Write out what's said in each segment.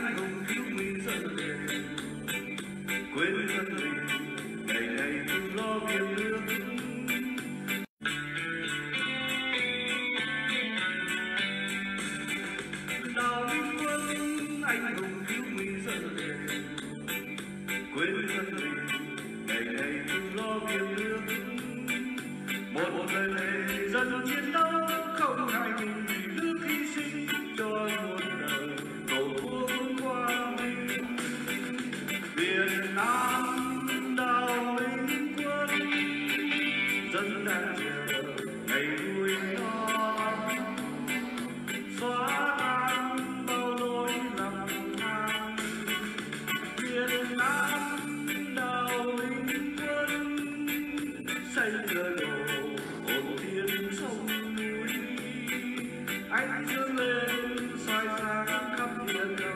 anh hùng cứu nguy dân về, quên thân mình ngày ngày tự lo việc nước. Đào Minh Quân anh hùng cứu nguy dân về, quên thân mình ngày ngày tự lo việc nước. Một lời thề dân chiến đấu không ngại ngùng vì nước hy sinh cho muôn đời tổ quốc qua mình. Việt Nam đào Minh Quân, dân đang chờ ngày vui đó, xóa tan bao lối lầm than. Việt Nam đào Minh Quân, xây cơ đồ ổn thiên sông núi, anh dương lên soi sáng khắp biển đầu.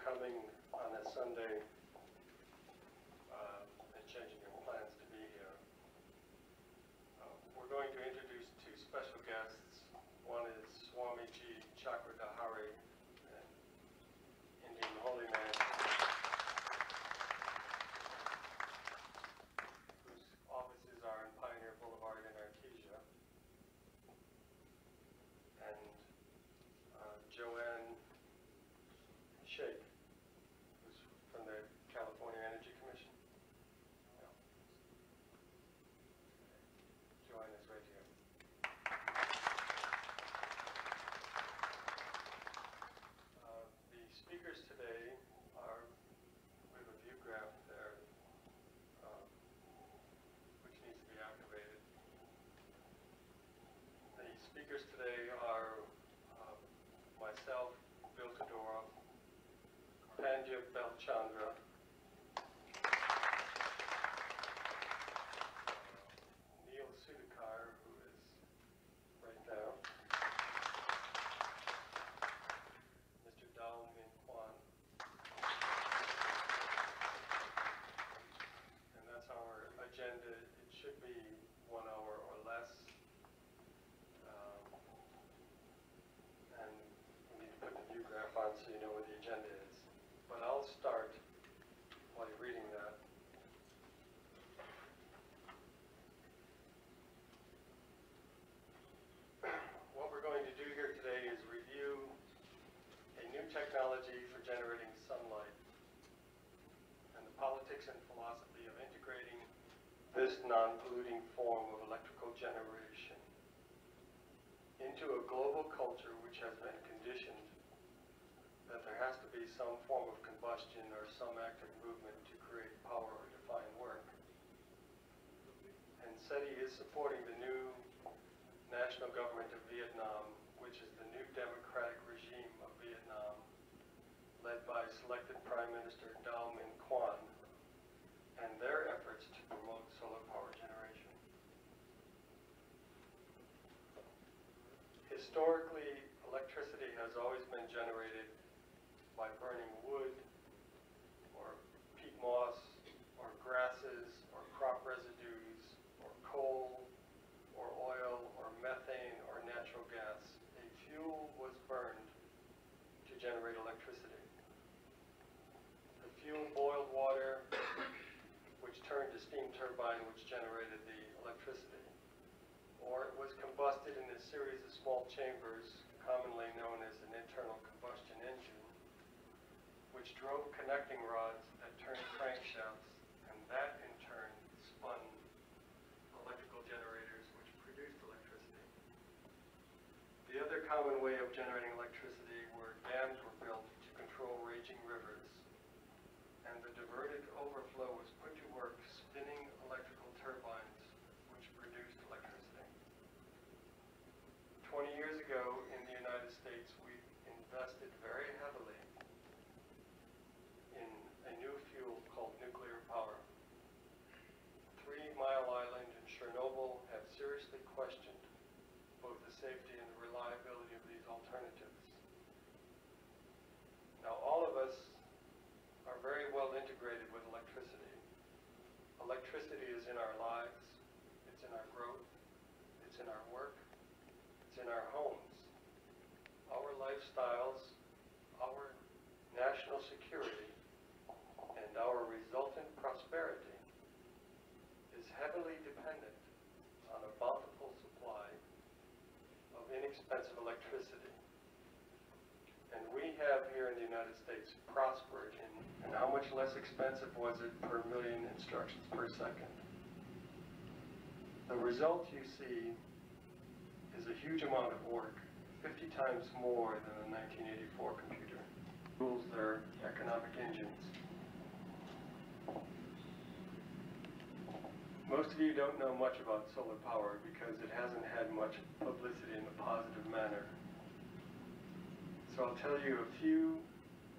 Coming on a Sunday and changing your plans to be here. We're going to introduce two special guests. One is Swamiji Chakradhari, an Indian holy man, whose offices are in Pioneer Boulevard in Artesia, and Joanne Sheikh, who's from the California Energy Commission. No. Joanne is right here. The speakers today are, we have a view graph there, which needs to be activated. The speakers today are myself, Bill Todorov, Pandya Belchandra, Neil Sudhakar, who is right there, Mr. Dao Min Kwan, and that's our agenda. It should be 1 hour or less, and we need to put the view graph on so you know what the agenda is. But I'll start while you're reading that. What we're going to do here today is review a new technology for generating sunlight and the politics and philosophy of integrating this non-polluting form of electrical generation into a global culture which has been conditioned that there has to be some form of combustion or some active movement to create power or define work. And SETI is supporting the new national government of Vietnam, which is the new democratic regime of Vietnam, led by selected Prime Minister Dao Min Kwan, and their efforts to promote solar power generation. Historically, electricity has always been generated by burning wood, or peat moss, or grasses, or crop residues, or coal, or oil, or methane, or natural gas. A fuel was burned to generate electricity. The fuel boiled water, which turned to steam turbine, which generated the electricity. Or it was combusted in a series of small chambers, commonly known as an internal combustion engine, which drove connecting rods that turned crankshafts, and that in turn spun electrical generators which produced electricity. The other common way of generating electricity were dams were built to control raging rivers, and the diverted overflow was put to work spinning electrical turbines which produced electricity. 20 years Electricity is in our lives, it's in our growth, it's in our work, it's in our homes. Our lifestyles, our national security, and our resultant prosperity is heavily dependent on a bountiful supply of inexpensive electricity. And we have here in the United States prospered in, and how much less expensive was it per million instructions per second? The result you see is a huge amount of work, 50 times more than the 1984 computer. Rules their economic engines. Most of you don't know much about solar power because it hasn't had much publicity in a positive manner. So I'll tell you a few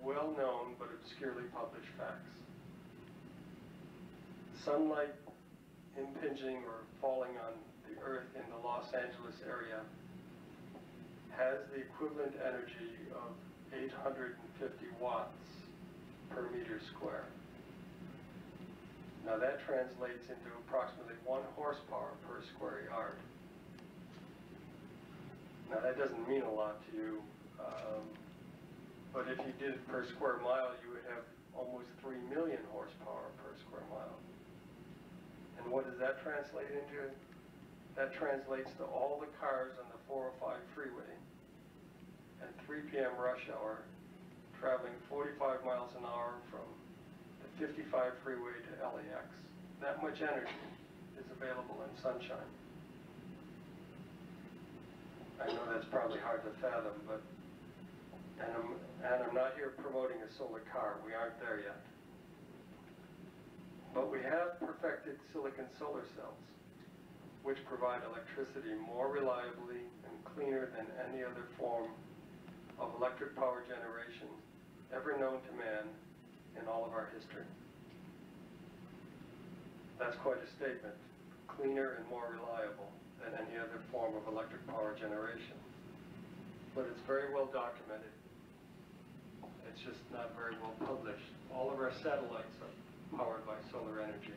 well-known but obscurely published facts. Sunlight impinging or falling on the Earth in the Los Angeles area has the equivalent energy of 850 watts per meter square. Now that translates into approximately 1 horsepower per square yard. Now that doesn't mean a lot to you, but if you did it per square mile, you would have almost 3 million horsepower per square mile. And what does that translate into? That translates to all the cars on the 405 freeway at 3 p.m. rush hour traveling 45 miles an hour from the 55 freeway to LAX. That much energy is available in sunshine. I know that's probably hard to fathom, but and I'm not here promoting a solar car. We aren't there yet. But we have perfected silicon solar cells, which provide electricity more reliably and cleaner than any other form of electric power generation ever known to man in all of our history. That's quite a statement. Cleaner and more reliable than any other form of electric power generation. But it's very well documented. It's just not very well published. All of our satellites are powered by solar energy.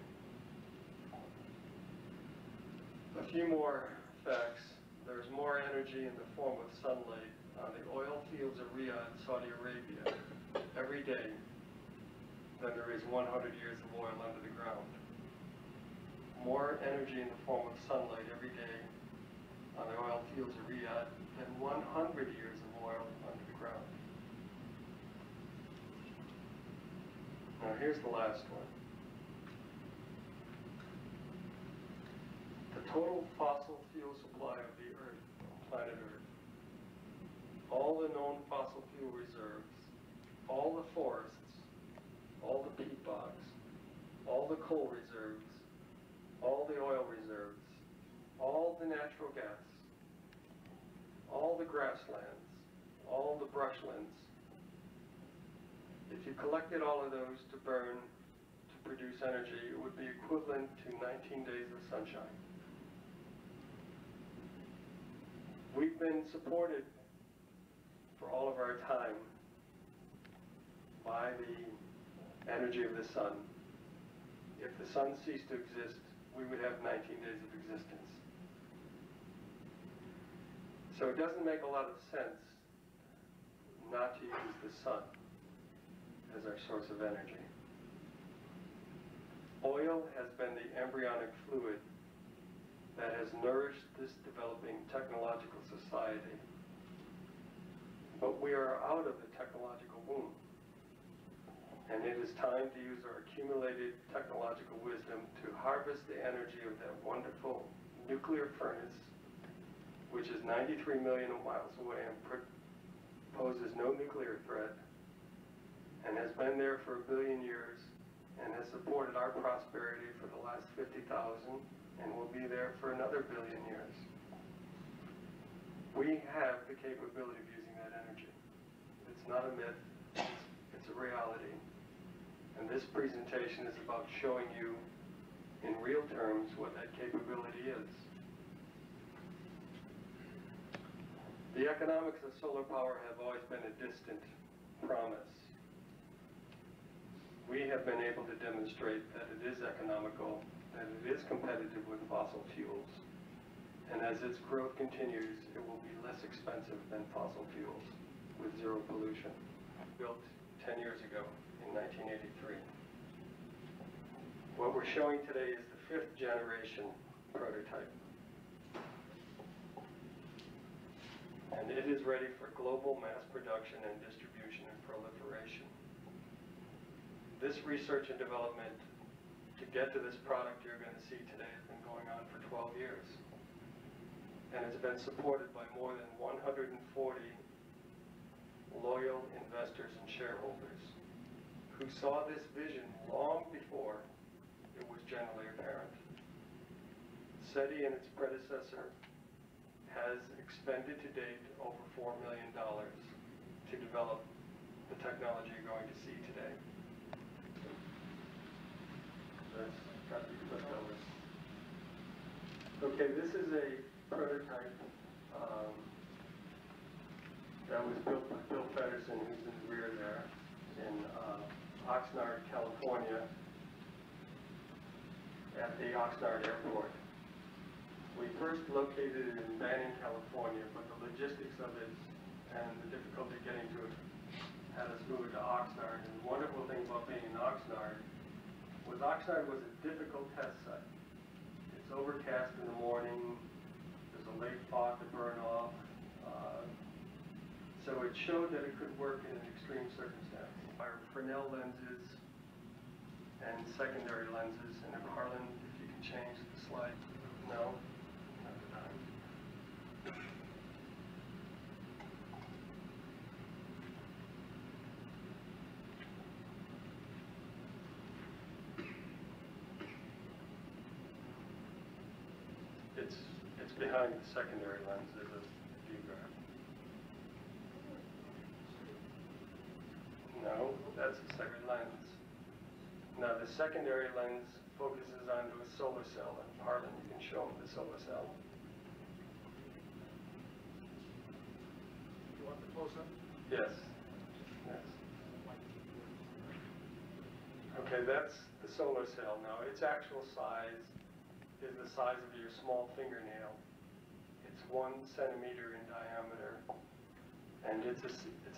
A few more facts. There's more energy in the form of sunlight on the oil fields of Riyadh, Saudi Arabia, every day than there is 100 years of oil under the ground. More energy in the form of sunlight every day on the oil fields of Riyadh than 100 years of oil under the ground. Now here's the last one. The total fossil fuel supply of the Earth, planet Earth, all the known fossil fuel reserves, all the forests, all the peat bogs, all the coal reserves, all the oil reserves, all the natural gas, all the grasslands, all the brushlands. If you collected all of those to burn to produce energy, it would be equivalent to 19 days of sunshine. We've been supported for all of our time by the energy of the sun. If the sun ceased to exist, we would have 19 days of existence. So it doesn't make a lot of sense not to use the sun as our source of energy. Oil has been the embryonic fluid that has nourished this developing technological society. But we are out of the technological womb. And it is time to use our accumulated technological wisdom to harvest the energy of that wonderful nuclear furnace, which is 93 million miles away and poses no nuclear threat, and has been there for 1 billion years, and has supported our prosperity for the last 50,000, and will be there for another 1 billion years. We have the capability of using that energy. It's not a myth, it's a reality. And this presentation is about showing you in real terms what that capability is. The economics of solar power have always been a distant promise. We have been able to demonstrate that it is economical that it is competitive with fossil fuels. And as its growth continues, it will be less expensive than fossil fuels with zero pollution. Built 10 years ago in 1983. What we're showing today is the 5th generation prototype. And it is ready for global mass production and distribution and proliferation. This research and development to get to this product you're going to see today has been going on for 12 years. And it's been supported by more than 140 loyal investors and shareholders who saw this vision long before it was generally apparent. SETI and its predecessor has expended to date over $4 million to develop the technology you're going to see today. That's got to be flipped over. Okay, this is a prototype that was built by Bill Feddersen, who's in the rear there, in Oxnard, California, at the Oxnard Airport. We first located it in Banning, California, but the logistics of it and the difficulty getting to it had us move it to Oxnard. And the wonderful thing about being in Oxnard was a difficult test site. It's overcast in the morning, there's a late fog to burn off, so it showed that it could work in an extreme circumstance. Our Fresnel lenses and secondary lenses, and if Harlan, if you can change the slide. No? Not the time. It's behind the secondary lens. There's a view graph. No, that's the secondary lens. Now the secondary lens focuses onto a solar cell, and Harlan, you can show them the solar cell. You want the close-up? Yes. Yes. Okay, that's the solar cell. Now its actual size is the size of your small fingernail. It's 1 centimeter in diameter, and it's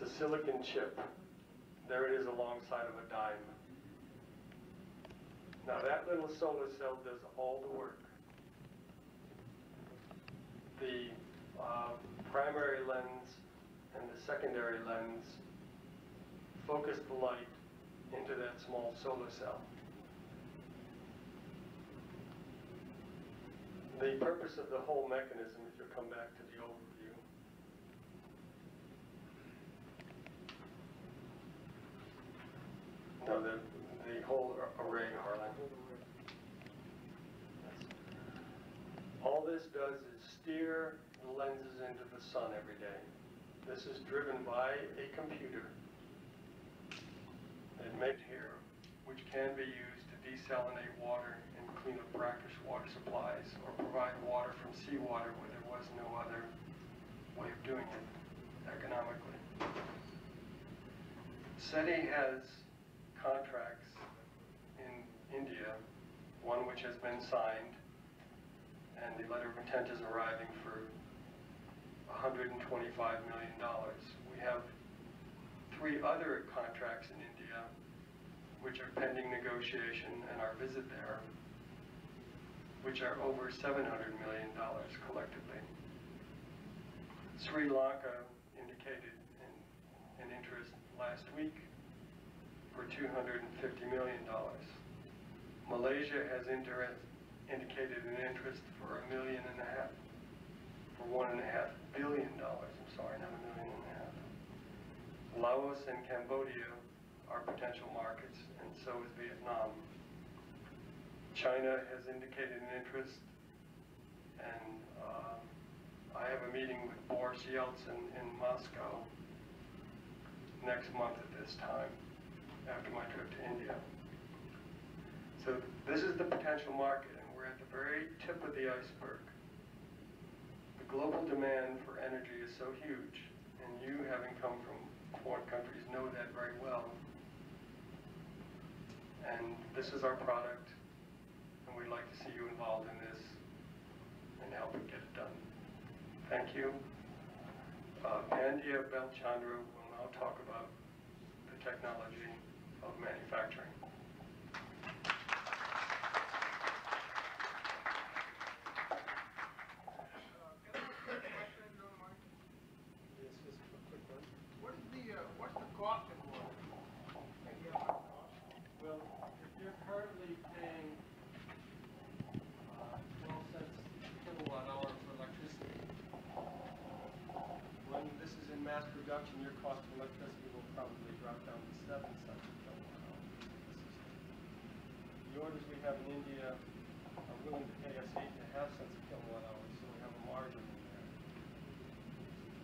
a silicon chip. There it is alongside of a dime. Now that little solar cell does all the work. The primary lens and the secondary lens focus the light into that small solar cell. The purpose of the whole mechanism, if you'll come back to the overview, no, the whole array, Harlan. All this does is steer the lenses into the sun every day. This is driven by a computer that makes here, which can be used to desalinate water and clean up brackish water supplies, or provide water from seawater where there was no other way of doing it economically. SETI has contracts in India, one which has been signed, and the letter of intent is arriving for $125 million. We have 3 other contracts in India which are pending negotiation, and our visit there, which are over $700 million collectively. Sri Lanka indicated an interest last week for $250 million. Malaysia has indicated an interest for $1.5 million, for $1.5 billion. I'm sorry, not $1.5 million. Laos and Cambodia are potential markets, and so is Vietnam. China has indicated an interest, and I have a meeting with Boris Yeltsin in Moscow next month at this time, after my trip to India. So this is the potential market, and we're at the very tip of the iceberg. The global demand for energy is so huge, and you, having come from foreign countries, know that very well. And this is our product, and and we'd like to see you involved in this and help it get it done. Thank you. Pandya Belchandra will now talk about the technology of manufacturing. What's the cost involved? Well, if you're currently paying 12 cents kilowatt hour for electricity, when this is in mass production, your cost of electricity will probably drop down to 7 cents a kilowatt hour. The orders we have in India are willing to pay us 8.5 cents a kilowatt hour, so we have a margin in there.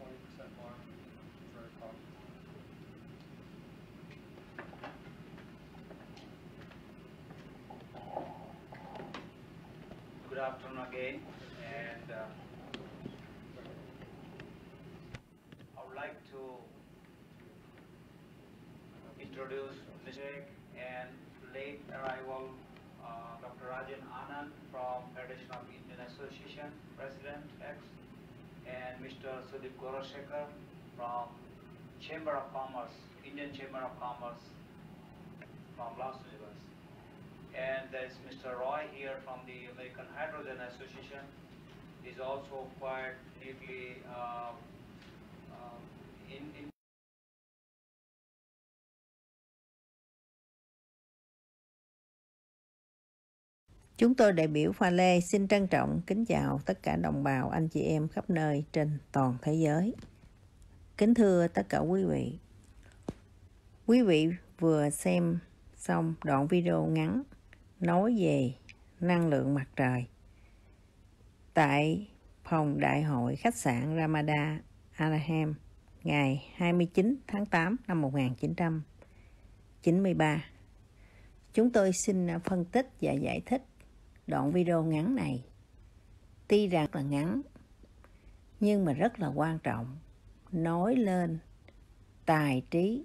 20% margin. It's very profitable. Good afternoon again, and I would like to introduce Mr. and late arrival Dr. Rajan Anand from Federation of Indian Association, President X, and Mr. Sudeep Gaurashekar from Chamber of Commerce, Indian Chamber of Commerce from Los Angeles. And there is Mr. Roy here from the American Hydrogen Association. He's also quite deeply in Chúng tôi đại biểu Pha Lê xin trân trọng kính chào tất cả đồng bào, anh chị em khắp nơi trên toàn thế giới. Kính thưa tất cả quý vị vừa xem xong đoạn video ngắn nói về năng lượng mặt trời tại phòng đại hội khách sạn Ramada Anaheim ngày 29 tháng 8 năm 1993. Chúng tôi xin phân tích và giải thích đoạn video ngắn này. Tuy rằng là ngắn nhưng mà rất là quan trọng, nói lên tài trí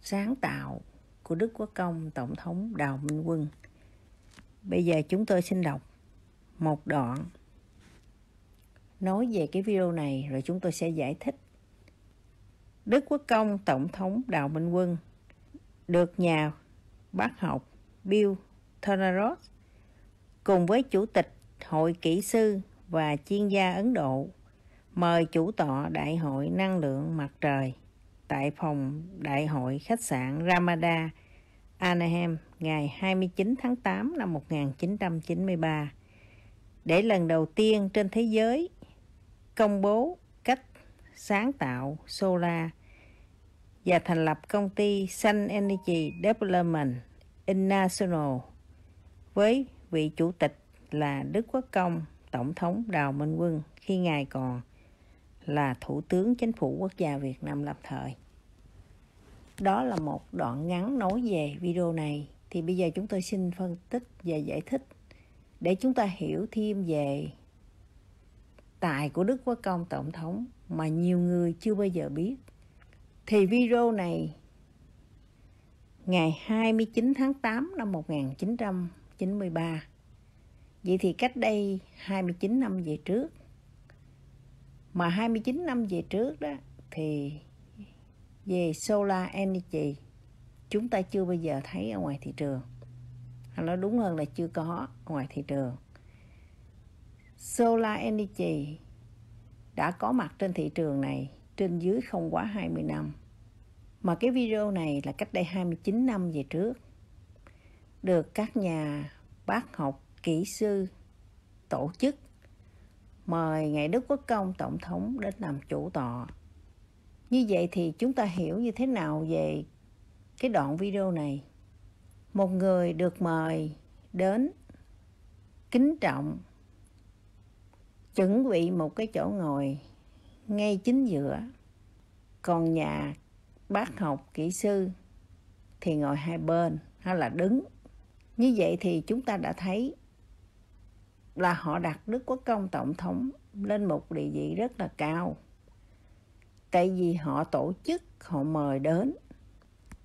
sáng tạo của Đức Quốc Công Tổng thống Đào Minh Quân. Bây giờ chúng tôi xin đọc một đoạn nói về cái video này, rồi chúng tôi sẽ giải thích. Đức Quốc Công Tổng thống Đào Minh Quân được nhà bác học Bill Thornrose cùng với Chủ tịch Hội Kỹ sư và chuyên gia Ấn Độ mời chủ tọa Đại hội Năng lượng Mặt trời tại phòng đại hội khách sạn Ramada Anaheim ngày 29 tháng 8 năm 1993 để lần đầu tiên trên thế giới công bố cách sáng tạo solar và thành lập công ty Sun Energy Development International với vị chủ tịch là Đức Quốc Công Tổng thống Đào Minh Quân khi Ngài còn là Thủ tướng Chính phủ Quốc gia Việt Nam lâm thời. Đó là một đoạn ngắn nói về video này. Thì bây giờ chúng tôi xin phân tích và giải thích để chúng ta hiểu thêm về tài của Đức Quốc Công Tổng thống mà nhiều người chưa bao giờ biết. Thì video này ngày 29 tháng 8 năm 1993. Vậy thì cách đây 29 năm về trước. Mà 29 năm về trước đó thì về solar energy chúng ta chưa bao giờ thấy ở ngoài thị trường. Hay nói đúng hơn là chưa có ở ngoài thị trường. Solar energy đã có mặt trên thị trường này trên dưới không quá 20 năm. Mà cái video này là cách đây 29 năm về trước. Được các nhà bác học kỹ sư tổ chức mời Ngài Đức Quốc Công Tổng thống đến làm chủ tọa. Như vậy thì chúng ta hiểu như thế nào về cái đoạn video này? Một người được mời đến kính trọng, chuẩn bị một cái chỗ ngồi ngay chính giữa. Còn nhà bác học kỹ sư thì ngồi hai bên hay là đứng. Như vậy thì chúng ta đã thấy là họ đặt Đức Quốc Công Tổng thống lên một địa vị rất là cao. Tại vì họ tổ chức, họ mời đến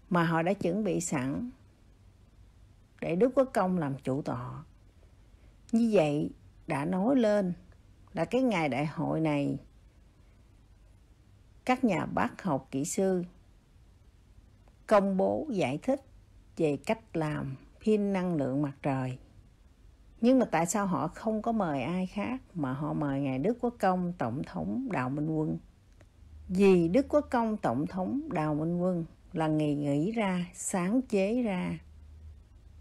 mà họ đã chuẩn bị sẵn để Đức Quốc Công làm chủ tọa. Như vậy đã nói lên là cái ngày đại hội này, các nhà bác học kỹ sư công bố giải thích về cách làm pin năng lượng mặt trời. Nhưng mà tại sao họ không có mời ai khác mà họ mời Ngài Đức Quốc Công Tổng thống Đào Minh Quân? Vì Đức Quốc Công Tổng thống Đào Minh Quân là người nghĩ ra, sáng chế ra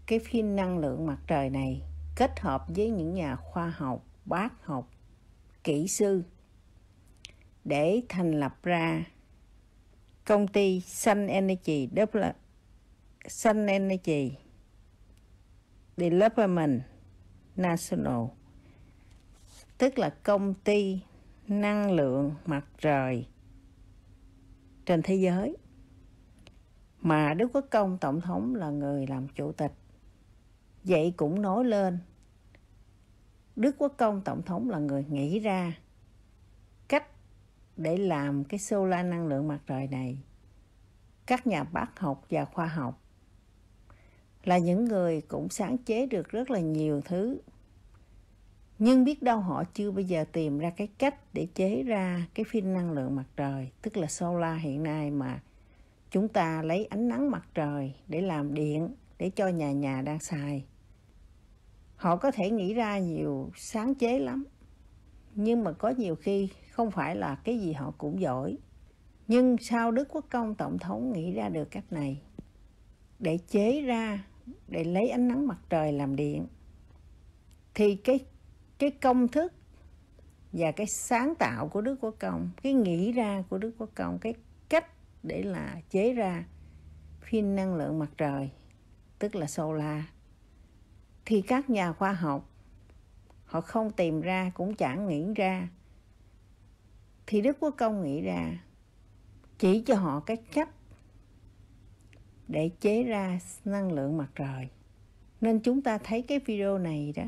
cái pin năng lượng mặt trời này, kết hợp với những nhà khoa học, bác học, kỹ sư để thành lập ra công ty Sun Energy Development National, tức là công ty năng lượng mặt trời trên thế giới, mà Đức Quốc Công Tổng thống là người làm chủ tịch. Vậy cũng nói lên Đức Quốc Công Tổng thống là người nghĩ ra cách để làm cái solar năng lượng mặt trời này. Các nhà bác học và khoa học là những người cũng sáng chế được rất là nhiều thứ. Nhưng biết đâu họ chưa bao giờ tìm ra cái cách để chế ra cái pin năng lượng mặt trời, tức là solar hiện nay mà chúng ta lấy ánh nắng mặt trời để làm điện, để cho nhà nhà đang xài. Họ có thể nghĩ ra nhiều sáng chế lắm, nhưng mà có nhiều khi không phải là cái gì họ cũng giỏi. Nhưng sao Đức Quốc Công Tổng thống nghĩ ra được cách này để chế ra, để lấy ánh nắng mặt trời làm điện? Thì cái công thức và cái sáng tạo của Đức Quốc Công, cái nghĩ ra của Đức Quốc Công, cái cách để là chế ra pin năng lượng mặt trời, tức là solar, thì các nhà khoa học họ không tìm ra, cũng chẳng nghĩ ra. Thì Đức Quốc Công nghĩ ra, chỉ cho họ cái cách để chế ra năng lượng mặt trời. Nên chúng ta thấy cái video này đó,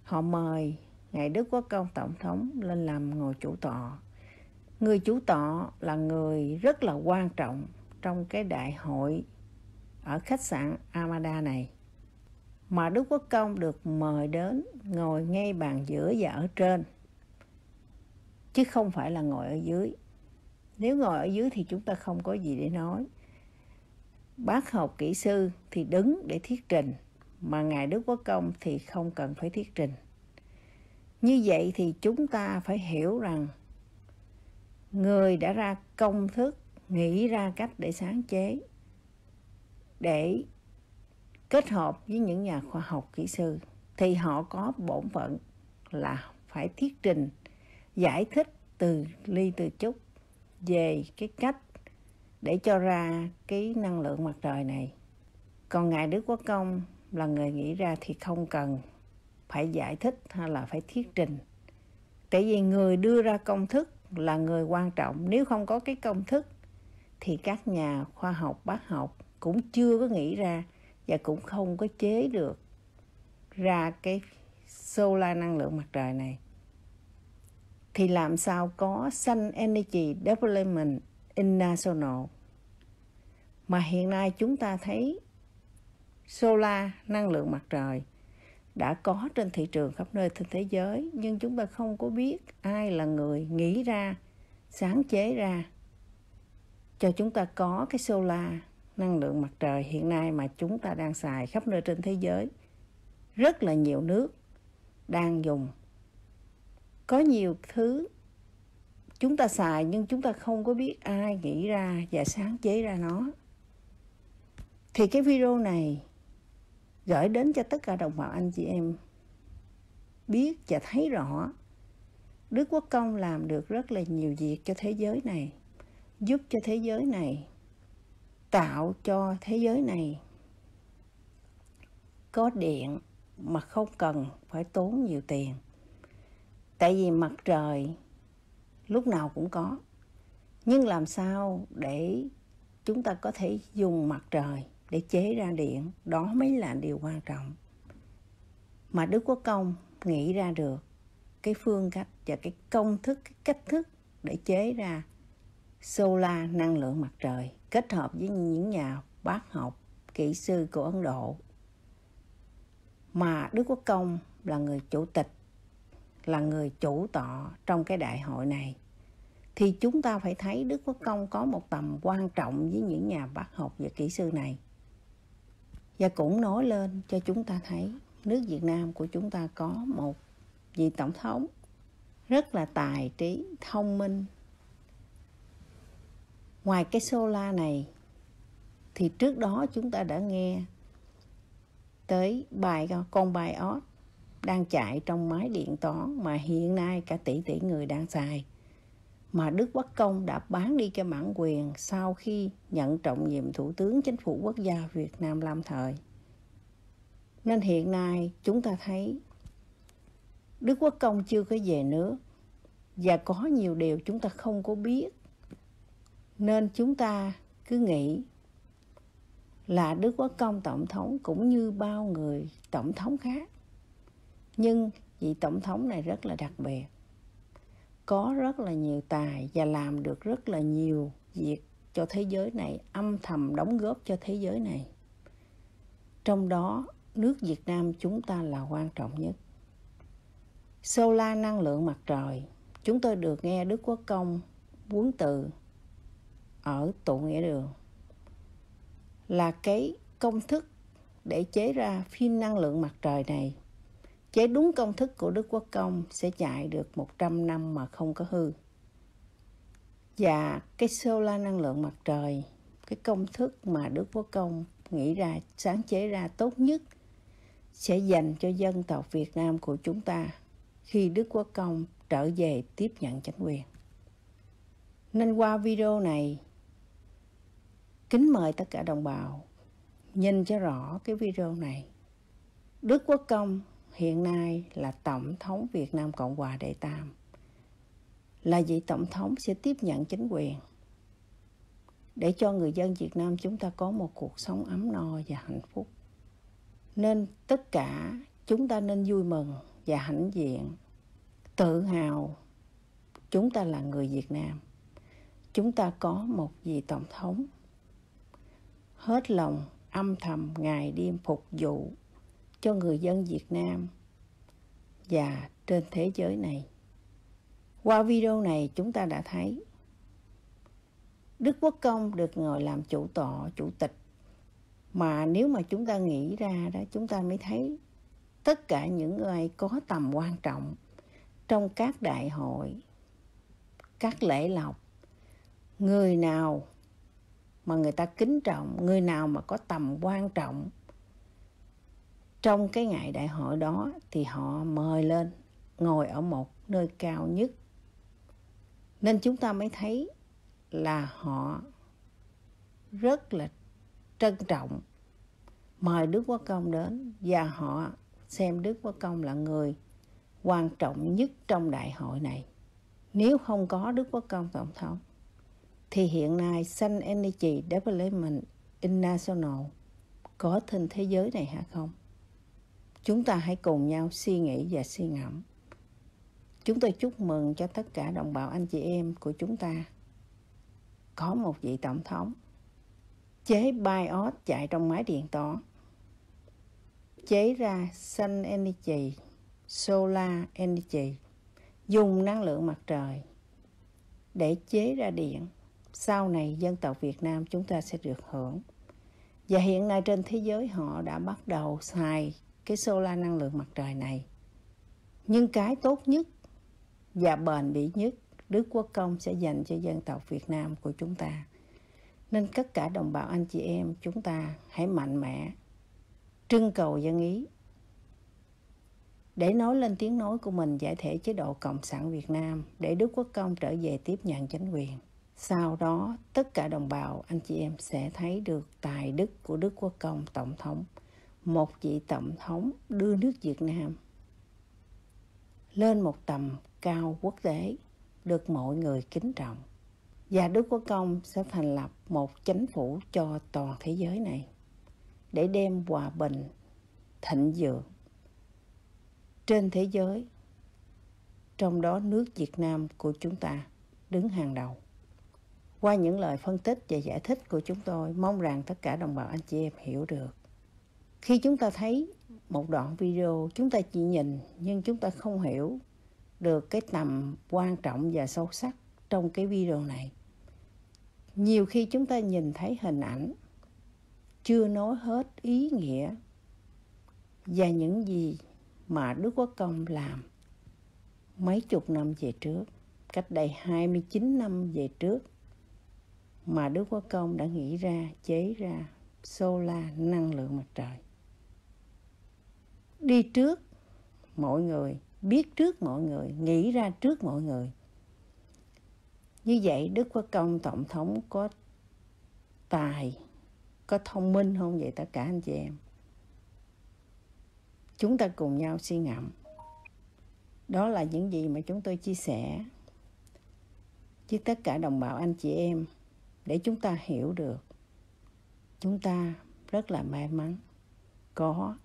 họ mời Ngài Đức Quốc Công Tổng thống lên làm ngồi chủ tọa. Người chủ tọa là người rất là quan trọng trong cái đại hội ở khách sạn Amada này. Mà Đức Quốc Công được mời đến ngồi ngay bàn giữa và ở trên, chứ không phải là ngồi ở dưới. Nếu ngồi ở dưới thì chúng ta không có gì để nói. Bác học kỹ sư thì đứng để thuyết trình, mà Ngài Đức Quốc Công thì không cần phải thuyết trình. Như vậy thì chúng ta phải hiểu rằng người đã ra công thức, nghĩ ra cách để sáng chế, để kết hợp với những nhà khoa học kỹ sư, thì họ có bổn phận là phải thuyết trình, giải thích từ ly từ chúc về cái cách để cho ra cái năng lượng mặt trời này. Còn Ngài Đức Quốc Công là người nghĩ ra thì không cần phải giải thích hay là phải thuyết trình. Tại vì người đưa ra công thức là người quan trọng. Nếu không có cái công thức thì các nhà khoa học, bác học cũng chưa có nghĩ ra và cũng không có chế được ra cái solar năng lượng mặt trời này. Thì làm sao có Sun Energy Development International? Mà hiện nay chúng ta thấy solar năng lượng mặt trời đã có trên thị trường khắp nơi trên thế giới, nhưng chúng ta không có biết ai là người nghĩ ra, sáng chế ra cho chúng ta có cái solar năng lượng mặt trời hiện nay mà chúng ta đang xài khắp nơi trên thế giới. Rất là nhiều nước đang dùng. Có nhiều thứ chúng ta xài nhưng chúng ta không có biết ai nghĩ ra và sáng chế ra nó. Thì cái video này gửi đến cho tất cả đồng bào anh chị em biết và thấy rõ Đức Quốc Công làm được rất là nhiều việc cho thế giới này, giúp cho thế giới này, tạo cho thế giới này có điện mà không cần phải tốn nhiều tiền. Tại vì mặt trời lúc nào cũng có, nhưng làm sao để chúng ta có thể dùng mặt trời để chế ra điện, đó mới là điều quan trọng. Mà Đức Quốc Công nghĩ ra được cái phương cách và cái công thức, cái cách thức để chế ra solar năng lượng mặt trời, kết hợp với những nhà bác học, kỹ sư của Ấn Độ. mà Đức Quốc Công là người chủ tịch, là người chủ tọa trong cái đại hội này, thì chúng ta phải thấy Đức Quốc Công có một tầm quan trọng với những nhà bác học và kỹ sư này. Và cũng nói lên cho chúng ta thấy nước Việt Nam của chúng ta có một vị tổng thống rất là tài trí, thông minh. Ngoài cái solar này thì trước đó chúng ta đã nghe tới con BIOS đang chạy trong máy điện toán mà hiện nay cả tỷ người đang xài, mà Đức Quốc Công đã bán đi cái bản quyền sau khi nhận trọng nhiệm Thủ tướng Chính phủ Quốc gia Việt Nam lâm thời. Nên hiện nay chúng ta thấy Đức Quốc Công chưa có về nước và có nhiều điều chúng ta không có biết. Nên chúng ta cứ nghĩ là Đức Quốc Công tổng thống cũng như bao người tổng thống khác. Nhưng vị tổng thống này rất là đặc biệt, có rất là nhiều tài và làm được rất là nhiều việc cho thế giới này, âm thầm đóng góp cho thế giới này. Trong đó, nước Việt Nam chúng ta là quan trọng nhất. Solar năng lượng mặt trời, chúng tôi được nghe Đức Quốc Công huấn từ ở tụ nghĩa đường là cái công thức để chế ra pin năng lượng mặt trời này. Chế đúng công thức của Đức Quốc Công sẽ chạy được 100 năm mà không có hư. Và cái solar năng lượng mặt trời, cái công thức mà Đức Quốc Công nghĩ ra, sáng chế ra tốt nhất sẽ dành cho dân tộc Việt Nam của chúng ta khi Đức Quốc Công trở về tiếp nhận chính quyền. Nên qua video này, kính mời tất cả đồng bào nhìn cho rõ cái video này. Đức Quốc Công hiện nay là Tổng thống Việt Nam Cộng hòa đệ tam, là vị Tổng thống sẽ tiếp nhận chính quyền để cho người dân Việt Nam chúng ta có một cuộc sống ấm no và hạnh phúc. Nên tất cả chúng ta nên vui mừng và hãnh diện, tự hào chúng ta là người Việt Nam. Chúng ta có một vị Tổng thống hết lòng âm thầm ngày đêm phục vụ cho người dân Việt Nam và trên thế giới này. Qua video này chúng ta đã thấy Đức Quốc Công được ngồi làm chủ tịch. Mà nếu mà chúng ta nghĩ ra đó, chúng ta mới thấy tất cả những người có tầm quan trọng trong các đại hội, các lễ lộc, người nào mà người ta kính trọng, người nào mà có tầm quan trọng trong cái ngày đại hội đó thì họ mời lên ngồi ở một nơi cao nhất. Nên chúng ta mới thấy là họ rất là trân trọng mời Đức Quốc Công đến, và họ xem Đức Quốc Công là người quan trọng nhất trong đại hội này. Nếu không có Đức Quốc Công tổng thống thì hiện nay Sun Energy Development International có trên thế giới này hay không? Chúng ta hãy cùng nhau suy nghĩ và suy ngẫm. Chúng tôi chúc mừng cho tất cả đồng bào anh chị em của chúng ta có một vị tổng thống chế BIOS chạy trong máy điện toán, chế ra Sun Energy, Solar Energy, dùng năng lượng mặt trời để chế ra điện. Sau này dân tộc Việt Nam chúng ta sẽ được hưởng. Và hiện nay trên thế giới họ đã bắt đầu xài cái solar năng lượng mặt trời này. Nhưng cái tốt nhất và bền bỉ nhất Đức Quốc Công sẽ dành cho dân tộc Việt Nam của chúng ta. Nên tất cả đồng bào anh chị em chúng ta hãy mạnh mẽ trưng cầu dân ý để nói lên tiếng nói của mình giải thể chế độ Cộng sản Việt Nam, để Đức Quốc Công trở về tiếp nhận chính quyền. Sau đó tất cả đồng bào anh chị em sẽ thấy được tài đức của Đức Quốc Công tổng thống, một vị tổng thống đưa nước Việt Nam lên một tầm cao quốc tế, được mọi người kính trọng. Và Đức Quốc Công sẽ thành lập một chính phủ cho toàn thế giới này để đem hòa bình, thịnh vượng trên thế giới. Trong đó nước Việt Nam của chúng ta đứng hàng đầu. Qua những lời phân tích và giải thích của chúng tôi, mong rằng tất cả đồng bào anh chị em hiểu được Khi chúng ta thấy một đoạn video, chúng ta chỉ nhìn nhưng chúng ta không hiểu được cái tầm quan trọng và sâu sắc trong cái video này. Nhiều khi chúng ta nhìn thấy hình ảnh chưa nói hết ý nghĩa và những gì mà Đức Quốc Công làm mấy chục năm về trước, cách đây 29 năm về trước, mà Đức Quốc Công đã nghĩ ra, chế ra solar năng lượng mặt trời. Đi trước mọi người, biết trước mọi người, nghĩ ra trước mọi người. Như vậy Đức Quốc Công Tổng thống có tài, có thông minh không vậy tất cả anh chị em? Chúng ta cùng nhau suy ngẫm. Đó là những gì mà chúng tôi chia sẻ với tất cả đồng bào anh chị em để chúng ta hiểu được. Chúng ta rất là may mắn có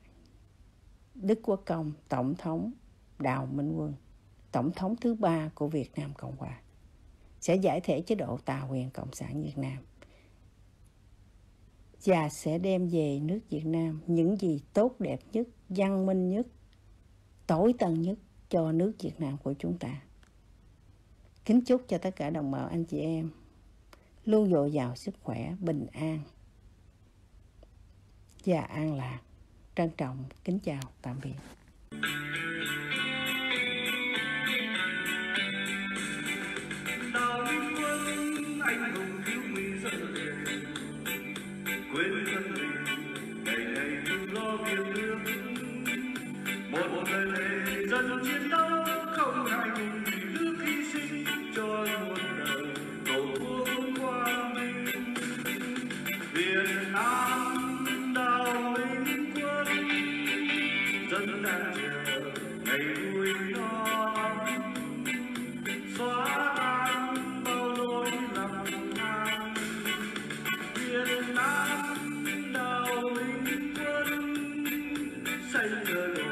Đức Quốc Công Tổng thống Đào Minh Quân, Tổng thống thứ 3 của Việt Nam Cộng Hòa, sẽ giải thể chế độ tà quyền Cộng sản Việt Nam và sẽ đem về nước Việt Nam những gì tốt đẹp nhất, văn minh nhất, tối tân nhất cho nước Việt Nam của chúng ta. Kính chúc cho tất cả đồng bào anh chị em luôn dồi dào sức khỏe, bình an và an lạc. Trân trọng kính chào tạm biệt. Đào Minh Quân anh hùng cứu nguy dân liền, quên thân mình ngày ngày tự lo việc nước. Một đời thề dân chiến đấu không ngại ngùng vì nước hy sinh cho muôn đời tổ quốc quang minh. Việt Nam Đào Minh Quân, dân đang chờ ngày vui non, xóa tan bao lỗi lầm than. Việt Nam Đào Minh Quân, xây cờ đồ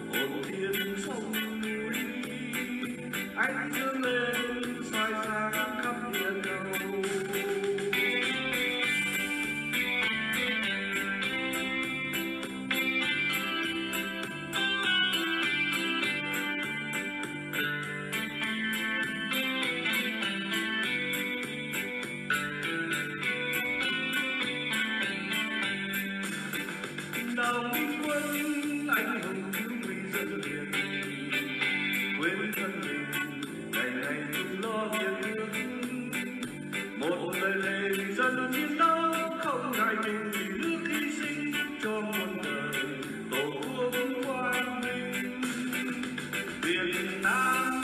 hồn thiên sông núi, ánh dương lên soi sáng khắp biển đầu. Đào Minh Quân anh hùng cứu nguy dân liền, quên thân mình ngày ngày tự lo việc nước. Một lời thề dân chiến đấu không ngại ngùng vì nước hy sinh cho muôn đời tổ quốc quang minh. Việt Nam